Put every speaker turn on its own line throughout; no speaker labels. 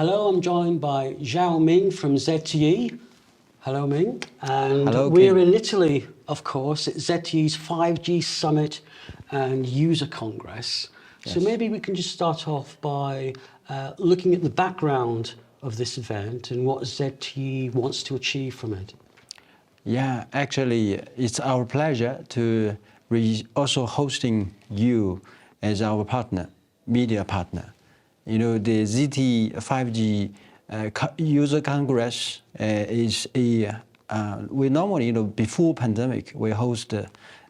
Hello, I'm joined by Zhao Ming from ZTE. Hello, Ming. And
Hello,
we're
Ken.
in Italy, of course, at ZTE's 5G Summit and User Congress.
Yes.
So maybe we can just start off by looking at the background of this event and what ZTE wants to achieve from it.
Yeah, actually, it's our pleasure to also hosting you as our partner, media partner. You know, the ZTE 5G User Congress is we normally, before pandemic, we host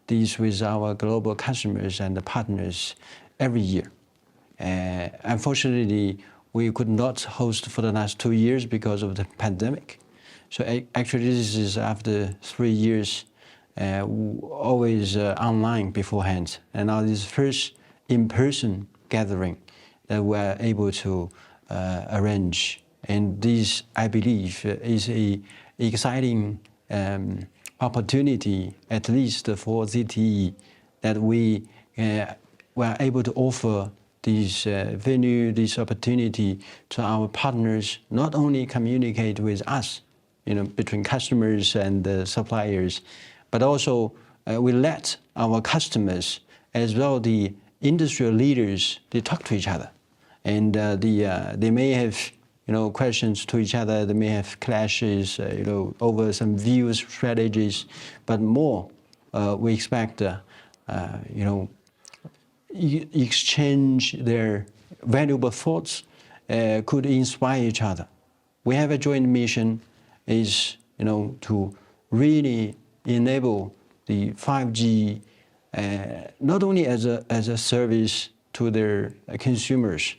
these with our global customers and partners every year. Unfortunately, we could not host for the last 2 years because of the pandemic. So actually, this is after 3 years, always online beforehand. And now this first in-person gathering that we're able to arrange. And this, I believe, is an exciting opportunity, at least for ZTE, that we were able to offer this venue, this opportunity to our partners, not only communicate with us, between customers and suppliers, but also we let our customers as well the industrial leaders, they talk to each other. And they may have questions to each other, they may have clashes over some views, strategies, but more we expect exchange their valuable thoughts, could inspire each other. We have a joint mission is to really enable the 5G not only as a service to their consumers,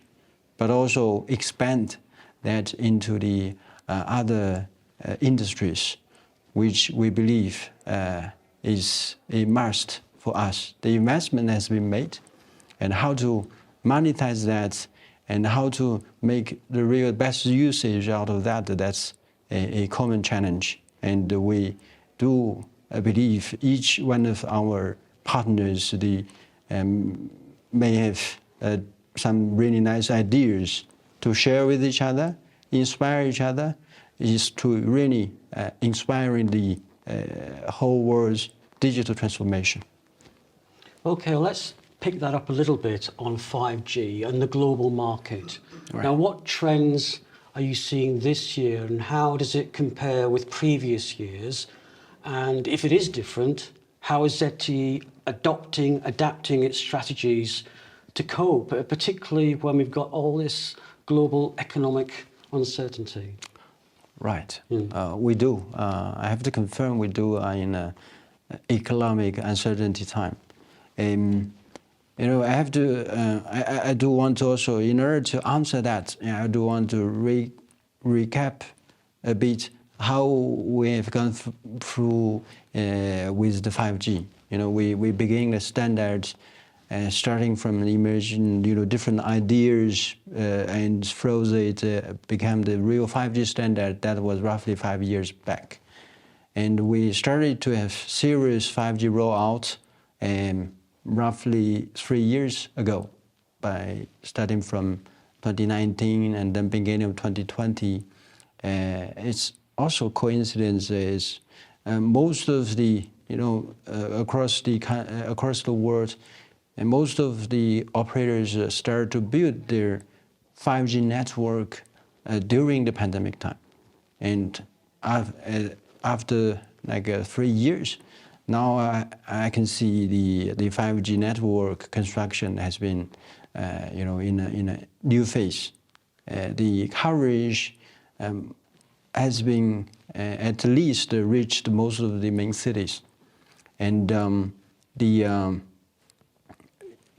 but also expand that into the other industries, which we believe is a must for us. The investment has been made, and how to monetize that and how to make the real best usage out of that, that's a common challenge. And we do believe each one of our partners may have some really nice ideas to share with each other, inspire each other, is to really inspiring the whole world's digital transformation.
Okay, well, let's pick that up a little bit on 5G and the global market.
Right.
Now, what trends are you seeing this year, and how does it compare with previous years? And if it is different, how is ZTE adapting its strategies to cope, particularly when we've got all this global economic uncertainty?
Right, we do. I have to confirm we do in economic uncertainty time. I have to. I do want to also, in order to answer that, I do want to recap a bit how we have gone through with the 5G. We begin the standards, starting from the emerging, different ideas, and froze it, became the real 5G standard. That was roughly 5 years back, and we started to have serious 5G rollout. Roughly 3 years ago, by starting from 2019 and then beginning of 2020. It's also coincidence is most of the across the world, and most of the operators started to build their 5G network during the pandemic time, and after 3 years. Now I can see the 5G network construction has been, in a new phase. The coverage has been at least reached most of the main cities, and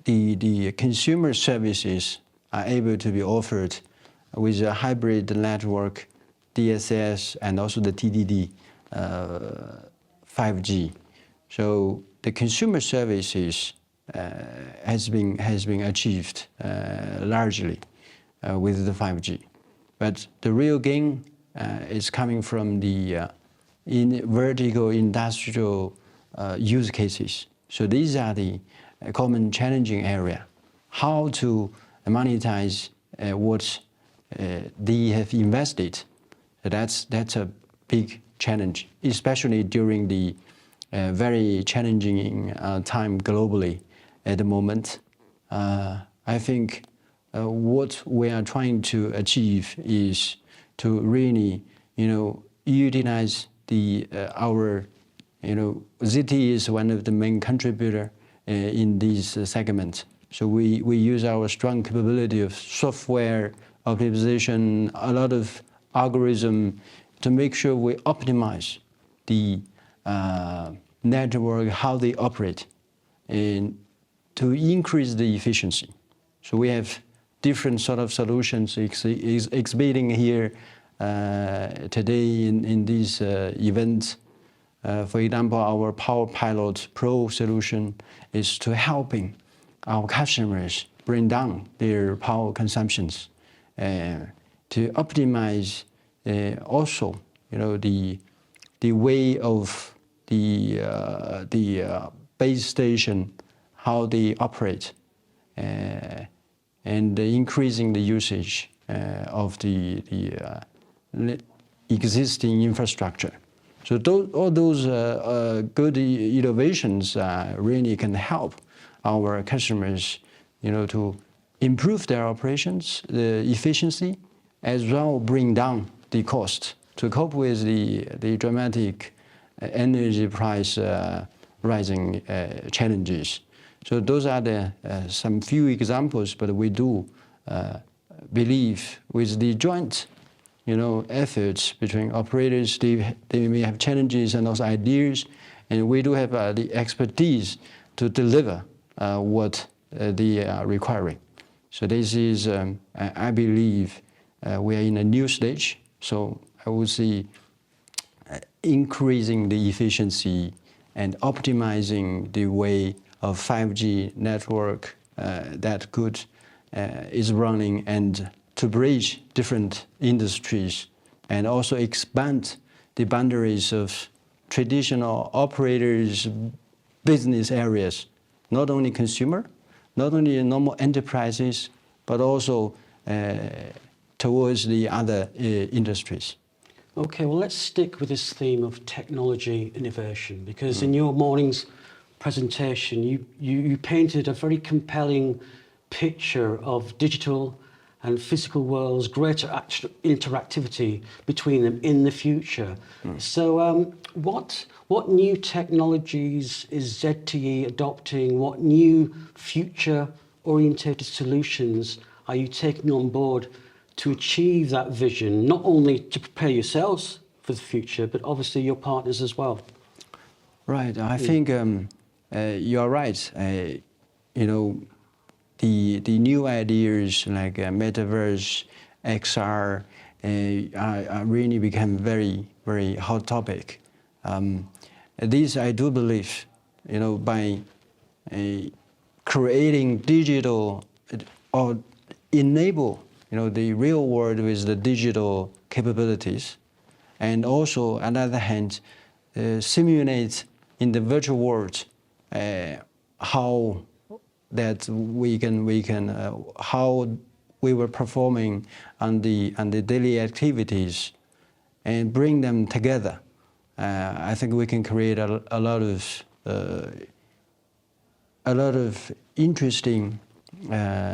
the consumer services are able to be offered with a hybrid network, DSS, and also the TDD 5G. So the consumer services has been achieved largely with the 5G, but the real gain is coming from the vertical industrial use cases. So these are the common challenging area: how to monetize what they have invested. That's a big challenge, especially during the very challenging time globally at the moment. I think what we are trying to achieve is to really, utilize our, ZTE is one of the main contributor in this segment. So we use our strong capability of software optimization, a lot of algorithm to make sure we optimize the network, how they operate, and to increase the efficiency. So we have different sort of solutions exhibiting here today in this event. For example, our Power Pilot Pro solution is to helping our customers bring down their power consumptions, to optimize also, the way of the base station, how they operate, and increasing the usage of the existing infrastructure. So all those good innovations really can help our customers, to improve their operations, the efficiency, as well bring down the cost to cope with the dramatic energy price rising challenges. So those are some few examples, but we do believe with the joint, efforts between operators, they may have challenges and also ideas, and we do have the expertise to deliver what they are requiring. So this is, I believe, we are in a new stage. So I would say increasing the efficiency and optimizing the way of 5G network that is running, and to bridge different industries and also expand the boundaries of traditional operators' business areas, not only consumer, not only normal enterprises, but also towards the other industries.
Okay, well, let's stick with this theme of technology innovation, because in your morning's presentation, you painted a very compelling picture of digital and physical worlds, greater interactivity between them in the future. So what new technologies is ZTE adopting? What new future-orientated solutions are you taking on board to achieve that vision, not only to prepare yourselves for the future, but obviously your partners as well?
Right, I think you're right. The new ideas like metaverse, XR, are really become very, very hot topic. This I do believe, by creating digital or enable, the real world with the digital capabilities, and also on the other hand, simulate in the virtual world how that we can how we were performing on the daily activities, and bring them together. I think we can create a lot of interesting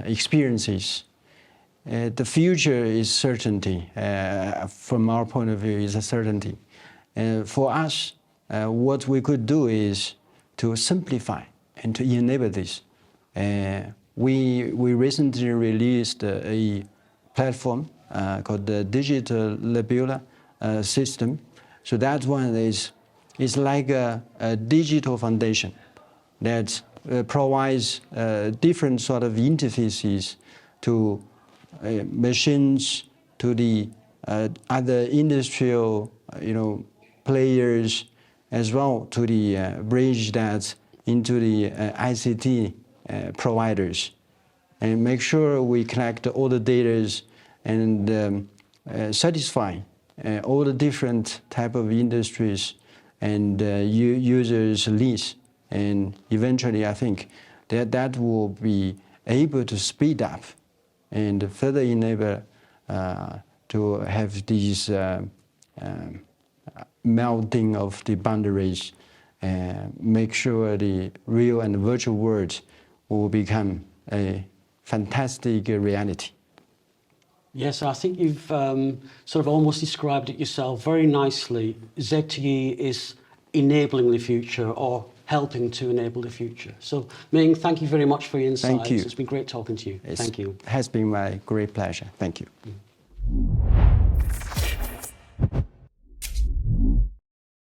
experiences. The future is certainty. From our point of view, is a certainty. For us, what we could do is to simplify and to enable this. We recently released a platform called the Digital Nebula System. So that one is like a digital foundation that provides different sort of interfaces to machines, to the other industrial players, as well to the bridge that into the ICT providers, and make sure we collect all the data and satisfy all the different type of industries and users' needs. And eventually, I think that will be able to speed up and further enable to have these melting of the boundaries, make sure the real and virtual world will become a fantastic reality.
Yes, I think you've sort of almost described it yourself very nicely. ZTE is enabling the future or helping to enable the future. So, Ming, thank you very much for your insights.
Thank you.
It's been great talking to you. Thank you.
It has been my great pleasure. Thank you.